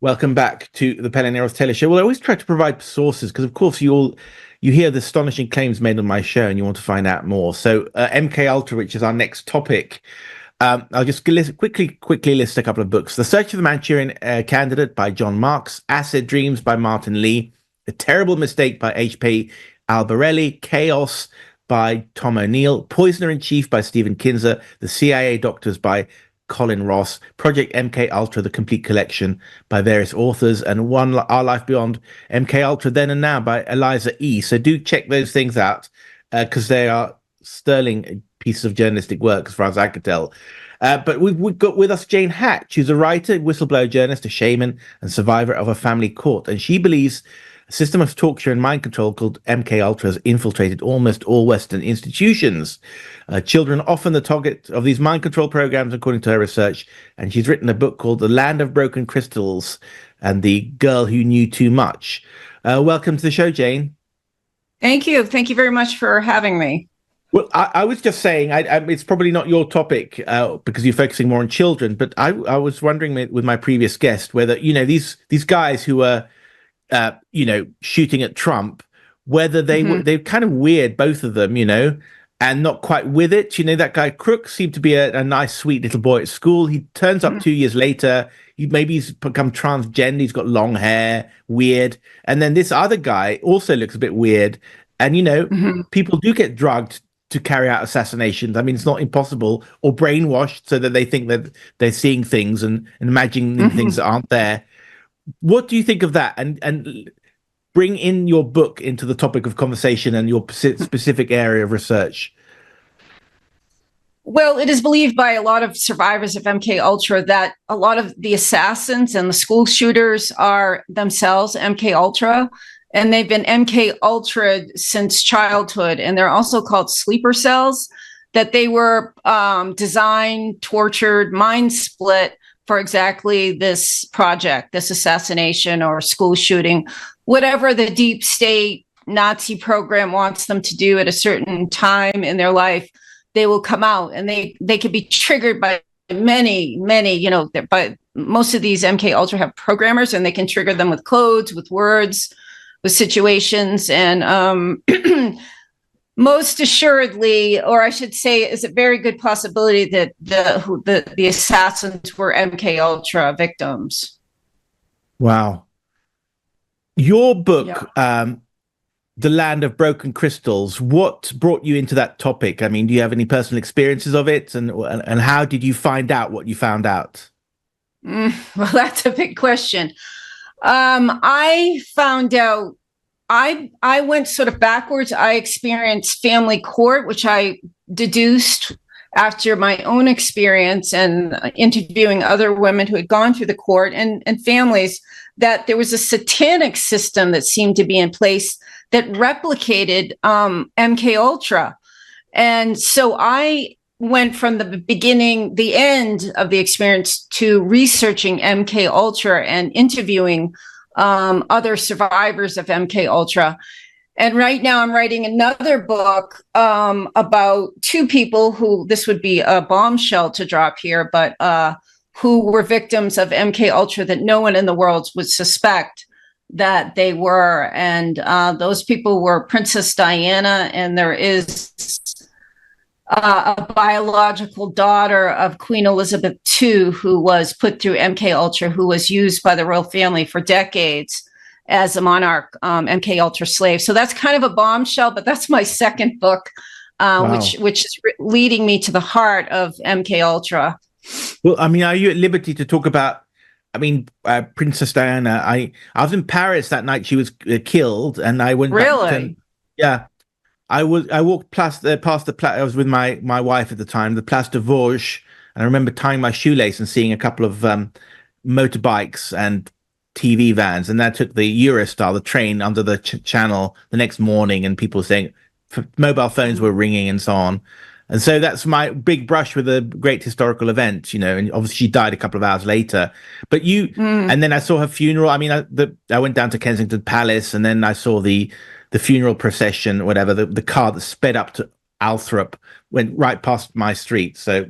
Welcome back to the Pelle Neroth Taylor Show. Well, I always try to provide sources because, of course, you hear the astonishing claims made on my show, and you want to find out more. So, MK Ultra, which is our next topic, I'll just quickly list a couple of books: The Search of the Manchurian Candidate by John Marks, Acid Dreams by Martin Lee, A Terrible Mistake by H.P. Albarelli, Chaos by Tom O'Neill, Poisoner in Chief by Stephen Kinzer, The CIA Doctors by Colin Ross, Project MK Ultra, the complete collection by various authors, and One Our Life Beyond MK Ultra Then and Now by Eliza E. So do check those things out because they are sterling pieces of journalistic work as far as I could tell. But we've got with us Jane Hatch, who's a writer, whistleblower journalist, a shaman, and survivor of a family court. And she believes a system of torture and mind control called MK Ultra has infiltrated almost all Western institutions. Children are often the target of these mind control programs, according to her research. And she's written a book called The Land of Broken Crystals and the Girl Who Knew Too Much. Welcome to the show, Jane. Thank you. Thank you very much for having me. Well, I was just saying, it's probably not your topic because you're focusing more on children, but I was wondering with my previous guest whether, these guys who are, shooting at Trump, whether they're kind of weird, both of them, and not quite with it. That guy Crook seemed to be a nice, sweet little boy at school. He turns up 2 years later. He's become transgender. He's got long hair, weird. And then this other guy also looks a bit weird. And, people do get drugged to carry out assassinations. I mean, it's not impossible, or brainwashed so that they think that they're seeing things and imagining things that aren't there. What do you think of that? And bring in your book into the topic of conversation and your specific area of research. Well, it is believed by a lot of survivors of MK Ultra that a lot of the assassins and the school shooters are themselves MK Ultra, and they've been MK Ultra since childhood. And they're also called sleeper cells, that they were designed, tortured, mind split for exactly this project, this assassination or school shooting, whatever the deep state Nazi program wants them to do at a certain time in their life, they will come out, and they can be triggered by many, but most of these MK Ultra have programmers, and they can trigger them with codes, with words, with situations. And most assuredly, or I should say, is a very good possibility that the assassins were MK Ultra victims. Wow. Your book, The Land of Broken Crystals, what brought you into that topic? I mean, do you have any personal experiences of it? And how did you find out what you found out? Well, that's a big question. I found out, I went sort of backwards. I experienced family court, which I deduced after my own experience and interviewing other women who had gone through the court and families, that there was a satanic system that seemed to be in place that replicated MK Ultra. And so I went from the beginning, the end of the experience, to researching MK Ultra and interviewing other survivors of MK Ultra. And right now I'm writing another book about two people who, this would be a bombshell to drop here, but who were victims of MK Ultra that no one in the world would suspect that they were. And those people were Princess Diana, and there is a biological daughter of Queen Elizabeth II who was put through MK Ultra, who was used by the royal family for decades as a monarch, MK Ultra slave. So that's kind of a bombshell, but that's my second book, wow, which is leading me to the heart of MK Ultra. Well, I mean, are you at liberty to talk about, Princess Diana? I was in Paris that night she was killed, and I went really? Yeah. I walked past the I was with my wife at the time, the Place de Vosges, and I remember tying my shoelace and seeing a couple of motorbikes and TV vans, and that took the Eurostar, the train, under the channel the next morning, and people saying mobile phones were ringing and so on. And so that's my big brush with a great historical event, and obviously she died a couple of hours later. But and then I saw her funeral. I mean, I went down to Kensington Palace, and then I saw the funeral procession, whatever, the car that sped up to Althorp went right past my street. So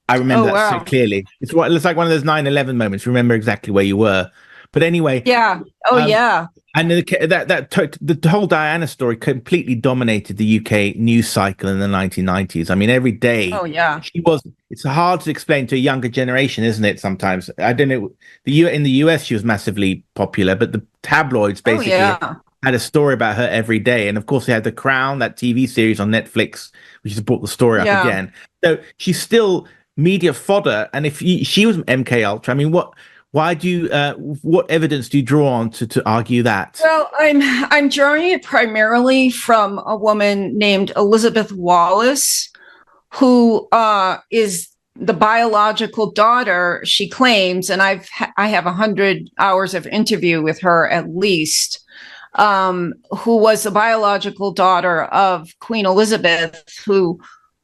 I remember that so clearly. It's like one of those 9/11 moments. Remember exactly where you were. But anyway, Yeah. Oh, yeah. and the whole Diana story completely dominated the UK news cycle in the 1990s. I mean, every day Oh, yeah. she was. It's hard to explain to a younger generation, isn't it? Sometimes I don't know. In the US she was massively popular, but the tabloids Oh, basically yeah. had a story about her every day. And of course, they had The Crown, that TV series on Netflix, which has brought the story up Yeah. again. So she's still media fodder. And if she was MK Ultra, I mean, what evidence do you draw on to argue that? Well, I'm drawing it primarily from a woman named Elizabeth Wallace, who is the biological daughter, she claims, and I have 100 hours of interview with her at least, who was the biological daughter of Queen Elizabeth, who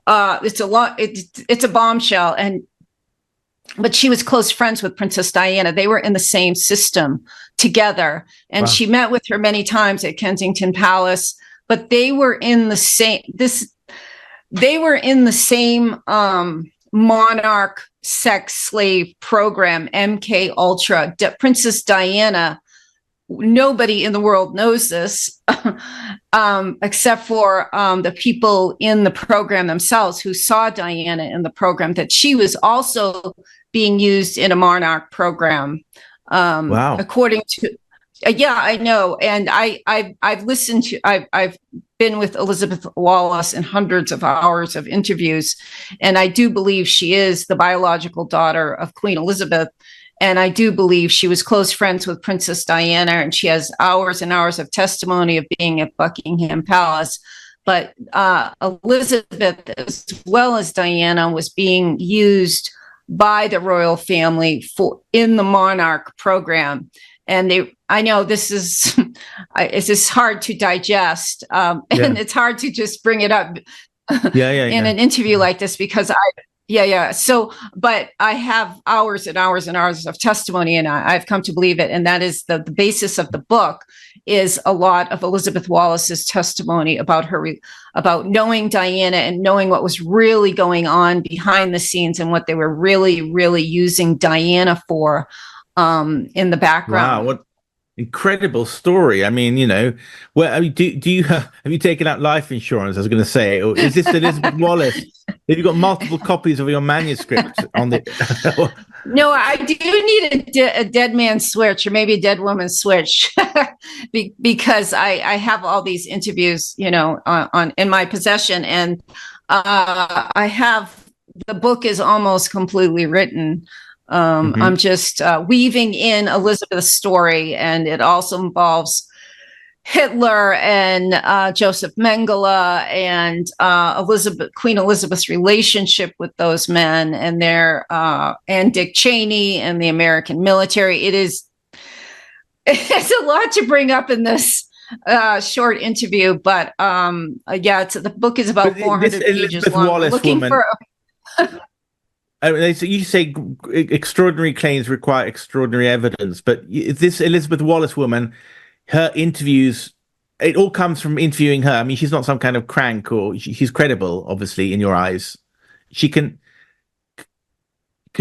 it's a bombshell, but she was close friends with Princess Diana. They were in the same system together, and Wow. she met with her many times at Kensington Palace. But they were in the same monarch sex slave program, MK Ultra. Princess Diana. Nobody in the world knows this, except for the people in the program themselves who saw Diana in the program, that she was also being used in a monarch program. Wow. According to, yeah, I know. And I've listened to, I've been with Elizabeth Wallace in hundreds of hours of interviews. And I do believe she is the biological daughter of Queen Elizabeth. And I do believe she was close friends with Princess Diana, and she has hours and hours of testimony of being at Buckingham Palace. But Elizabeth, as well as Diana, was being used by the royal family in the monarch program. And I know this is it's just hard to digest, and it's hard to just bring it up in an interview like this, because So, but I have hours and hours and hours of testimony, and I've come to believe it. And that is the basis of the book, is a lot of Elizabeth Wallace's testimony about about knowing Diana and knowing what was really going on behind the scenes and what they were really, really using Diana for in the background. Wow, what incredible story. I mean, well, I mean, do you have you taken out life insurance? I was going to say, or is this Elizabeth Wallace? Have you got multiple copies of your manuscript on the? No, I do need a dead man switch, or maybe a dead woman switch, because I have all these interviews, on in my possession, and I have the book is almost completely written. I'm just weaving in Elizabeth's story, and it also involves Hitler and Joseph Mengele and Queen Elizabeth's relationship with those men, and and Dick Cheney and the American military. It's a lot to bring up in this short interview, but the book is about 400 pages long. Wallace looking woman. You say extraordinary claims require extraordinary evidence, but this Elizabeth Wallace woman, her interviews, it all comes from interviewing her. I mean, she's not some kind of crank, or she's credible, obviously, in your eyes. Can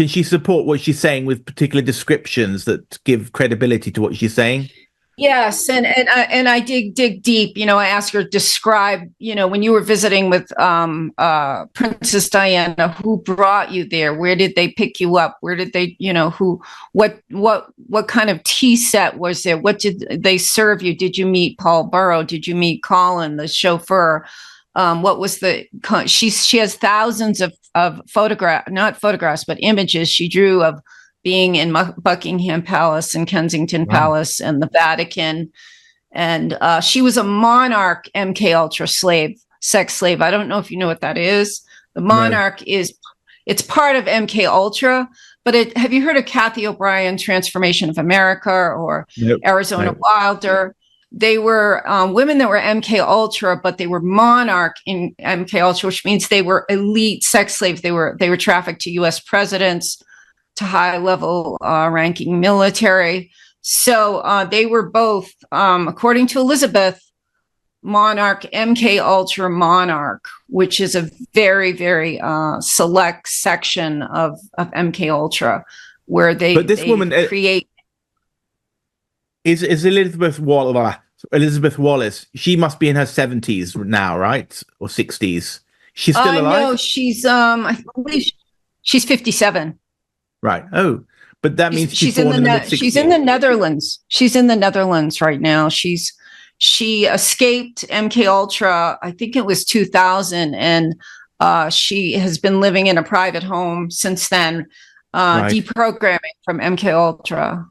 she support what she's saying with particular descriptions that give credibility to what she's saying? Yes, and I dig deep. I ask her to describe, when you were visiting with Princess Diana, who brought you there? Where did they pick you up? Where did they, what kind of tea set was there? What did they serve you? Did you meet Paul Burrow? Did you meet Colin, the chauffeur? What was she has thousands of not photographs, but images she drew of being in Buckingham Palace and Kensington Palace and the Vatican. And she was a monarch MK Ultra sex slave. I don't know if you know what that is. The monarch it's part of MK Ultra, but have you heard of Kathy O'Brien, Transformation of America, or Arizona Wilder? They were women that were MK Ultra, but they were monarch in MK Ultra, which means they were elite sex slaves. They were trafficked to U.S. presidents, to high-level ranking military. So they were both, according to Elizabeth, monarch, MK Ultra monarch, which is a very, very select section of MK Ultra, where they woman create. is Elizabeth Wallace? She must be in her 70s now, right, or 60s? She's still alive. No, she's I believe she's 57. Right. Oh, but that means She's born in the mid 60s. she's in the Netherlands. She's in the Netherlands right now. She escaped MK Ultra. I think it was 2000, and she has been living in a private home since then, Right. deprogramming from MK Ultra.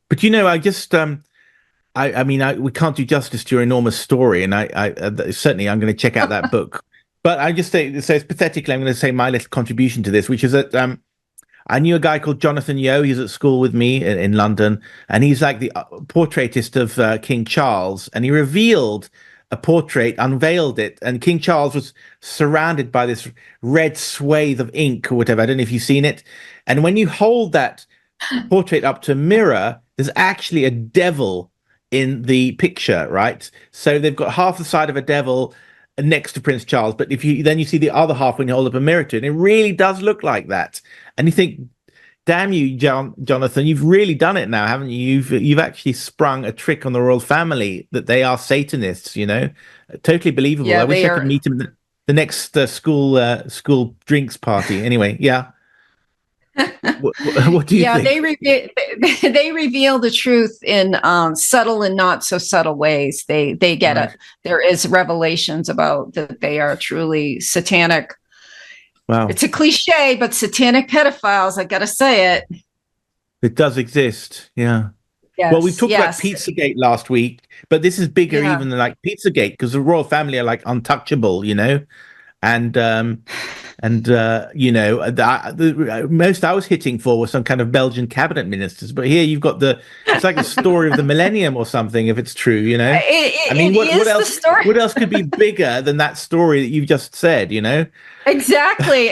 But I just I mean, we can't do justice to your enormous story, and I certainly I'm going to check out that book. But I just say, so it's pathetically, I'm going to say my little contribution to this, which is that I knew a guy called Jonathan Yeo. He's at school with me in London, and he's like the portraitist of King Charles. And he revealed a portrait, unveiled it, and King Charles was surrounded by this red swathe of ink or whatever. I don't know if you've seen it. And when you hold that portrait up to a mirror, there's actually a devil in the picture, right? So they've got half the side of a devil next to Prince Charles, but if you see the other half when you hold up a mirror to it, and it really does look like that. And you think, damn you, Jonathan, you've really done it now, haven't you? You've actually sprung a trick on the royal family that they are Satanists, totally believable. Yeah, I wish I could meet him at the next school drinks party. Anyway, yeah. What do you think? They reveal the truth in subtle and not so subtle ways. They get Right. it. There is revelations about that they are truly satanic. Wow. It's a cliche, but satanic pedophiles, I gotta say it. It does exist. Yeah. Yes, Well, we talked about Pizzagate last week, but this is bigger even than like Pizzagate, because the royal family are like untouchable, and the most I was hitting for was some kind of Belgian cabinet ministers, but here you've got it's like the story of the millennium or something, if it's true, I mean, what else? What else could be bigger than that story that you've just said, Exactly.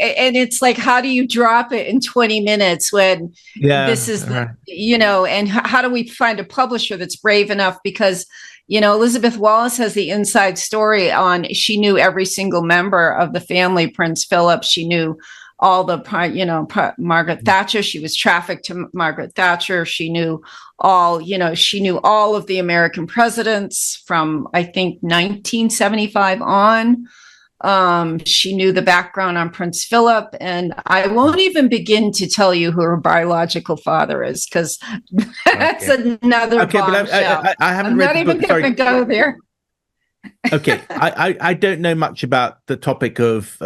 And it's like, how do you drop it in 20 minutes when this is, right. And how do we find a publisher that's brave enough? Because, Elizabeth Wallace has the inside story on, she knew every single member of the family, Prince Philip. She knew all the, Margaret Thatcher. She was trafficked to Margaret Thatcher. She knew all of the American presidents from, I think, 1975 on. She knew the background on Prince Philip, and I won't even begin to tell you who her biological father is, because that's another bombshell. But I haven't I'm read not the even book. going to go there. Okay, I don't know much about the topic of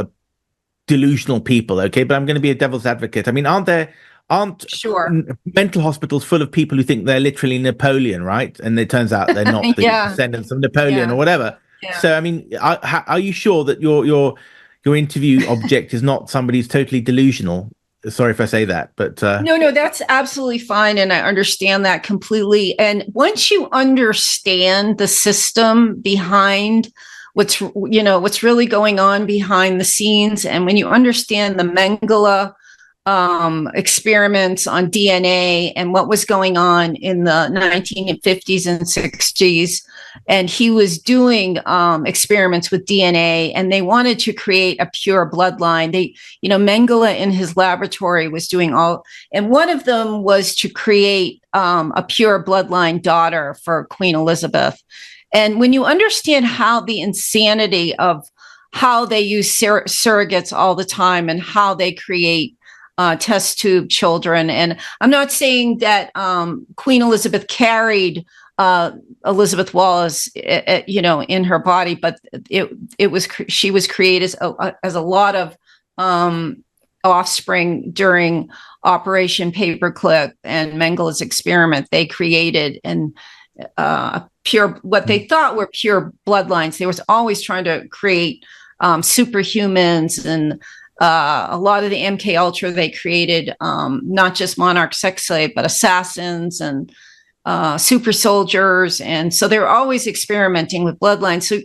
delusional people. Okay, but I'm going to be a devil's advocate. I mean, aren't Sure. mental hospitals full of people who think they're literally Napoleon, right? And it turns out they're not the descendants of Napoleon or whatever. Yeah. So, I mean, are you sure that your interview object is not somebody who's totally delusional? Sorry if I say that, but no, that's absolutely fine, and I understand that completely. And once you understand the system behind what's really going on behind the scenes, and when you understand the Mengele experiments on DNA and what was going on in the 1950s and 60s. And he was doing experiments with DNA, and they wanted to create a pure bloodline. Mengele in his laboratory was doing and one of them was to create a pure bloodline daughter for Queen Elizabeth. And when you understand how the insanity of how they use surrogates all the time and how they create test tube children. And I'm not saying that Queen Elizabeth carried Elizabeth Wallace, in her body, but she was created as a lot of offspring during Operation Paperclip and Mengele's experiment. They created what they thought were pure bloodlines. They was always trying to create superhumans, and a lot of the MK Ultra, they created not just monarch sex slave, but assassins and super soldiers. And so they're always experimenting with bloodlines. So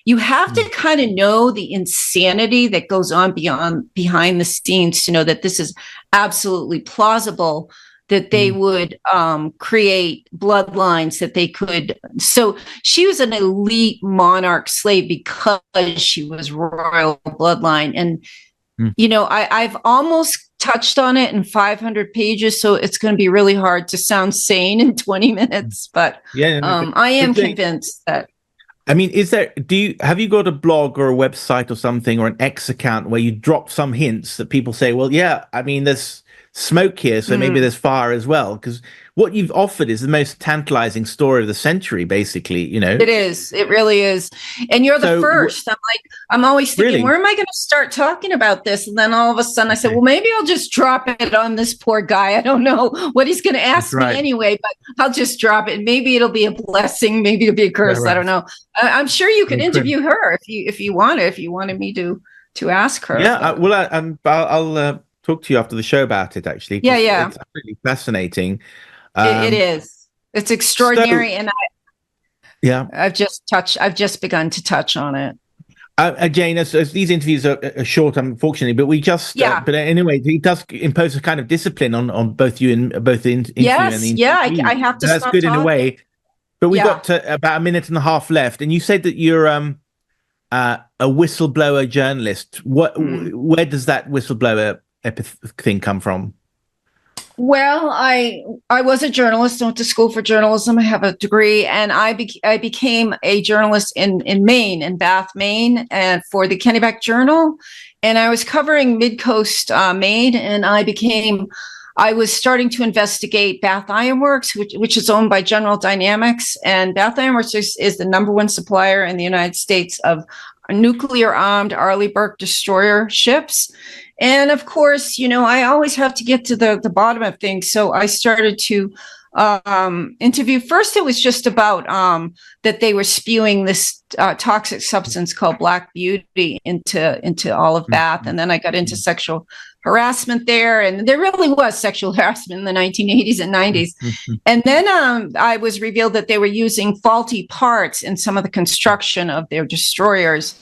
you have to kind of know the insanity that goes on behind the scenes to know that this is absolutely plausible, that they would create bloodlines that they could. So she was an elite monarch slave because she was royal bloodline. And I've almost touched on it in 500 pages, so it's going to be really hard to sound sane in 20 minutes. But I am convinced that. I mean, have you got a blog or a website or something, or an X account where you drop some hints that people say, well, yeah, I mean, there's smoke here, so maybe there's fire as well? Because what you've offered is the most tantalizing story of the century, basically, you know. It is. It really is. And you're the first. I'm always thinking, really? Where am I going to start talking about this? And then all of a sudden I said, well, maybe I'll just drop it on this poor guy. I don't know what he's going to ask me anyway, but I'll just drop it. Maybe it'll be a blessing. Maybe it'll be a curse. I don't know. I'm sure you could interview her if you wanted me to ask her. Yeah. I'll talk to you after the show about it, actually. Yeah. It's absolutely fascinating. It is. It's extraordinary. And I've just begun to touch on it. Jane, as these interviews are short, unfortunately, but we just, but anyway, it does impose a kind of discipline on both you and both the interview and the interview. I have to That's stop good talking. in a way. But we've got about a minute and a half left. And you said that you're a whistleblower journalist. Where does that whistleblower thing come from? Well, I was a journalist. I went to school for journalism. I have a degree, and I became a journalist in Maine, in Bath, Maine, and for the Kennebec Journal. And I was covering Mid-Coast Maine, and I was starting to investigate Bath Iron Works, which is owned by General Dynamics, and Bath Iron Works is the #1 supplier in the United States of nuclear-armed Arleigh Burke destroyer ships. And of course, you know, I always have to get to the bottom of things. So I started to interview. First, it was just about that they were spewing this toxic substance called Black Beauty into all of Bath. And then I got into sexual harassment there. And there really was sexual harassment in the 1980s and 90s. And then I was revealed that they were using faulty parts in some of the construction of their destroyers.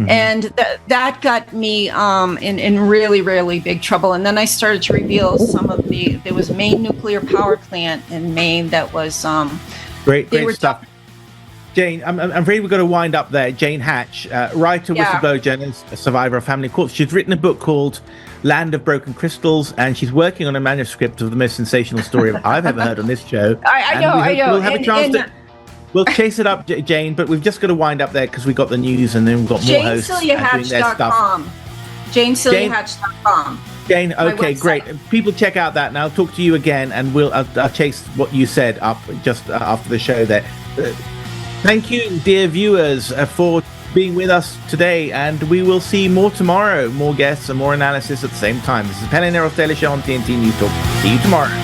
And that got me in really, really big trouble. And then I started to reveal there was Maine nuclear power plant in Maine that was great stuff. Jane, I'm afraid we're going to wind up there. Jane Hatch, writer, whistleblower journalist, a survivor of family courts. She's written a book called Land of Broken Crystals, and she's working on a manuscript of the most sensational story I've ever heard on this show. I know. We'll have a chance to... We'll chase it up, Jane, but we've just got to wind up there because we got the news and then we've got more hosts doing their stuff. JaneCeliaHatch.com. Jane, okay, great. People check out that, and I'll talk to you again, and I'll chase what you said up just after the show there. Thank you, dear viewers, for being with us today, and we will see more tomorrow, more guests and more analysis at the same time. This is Pelle Neroth Taylor Show on TNT News Talk. See you tomorrow.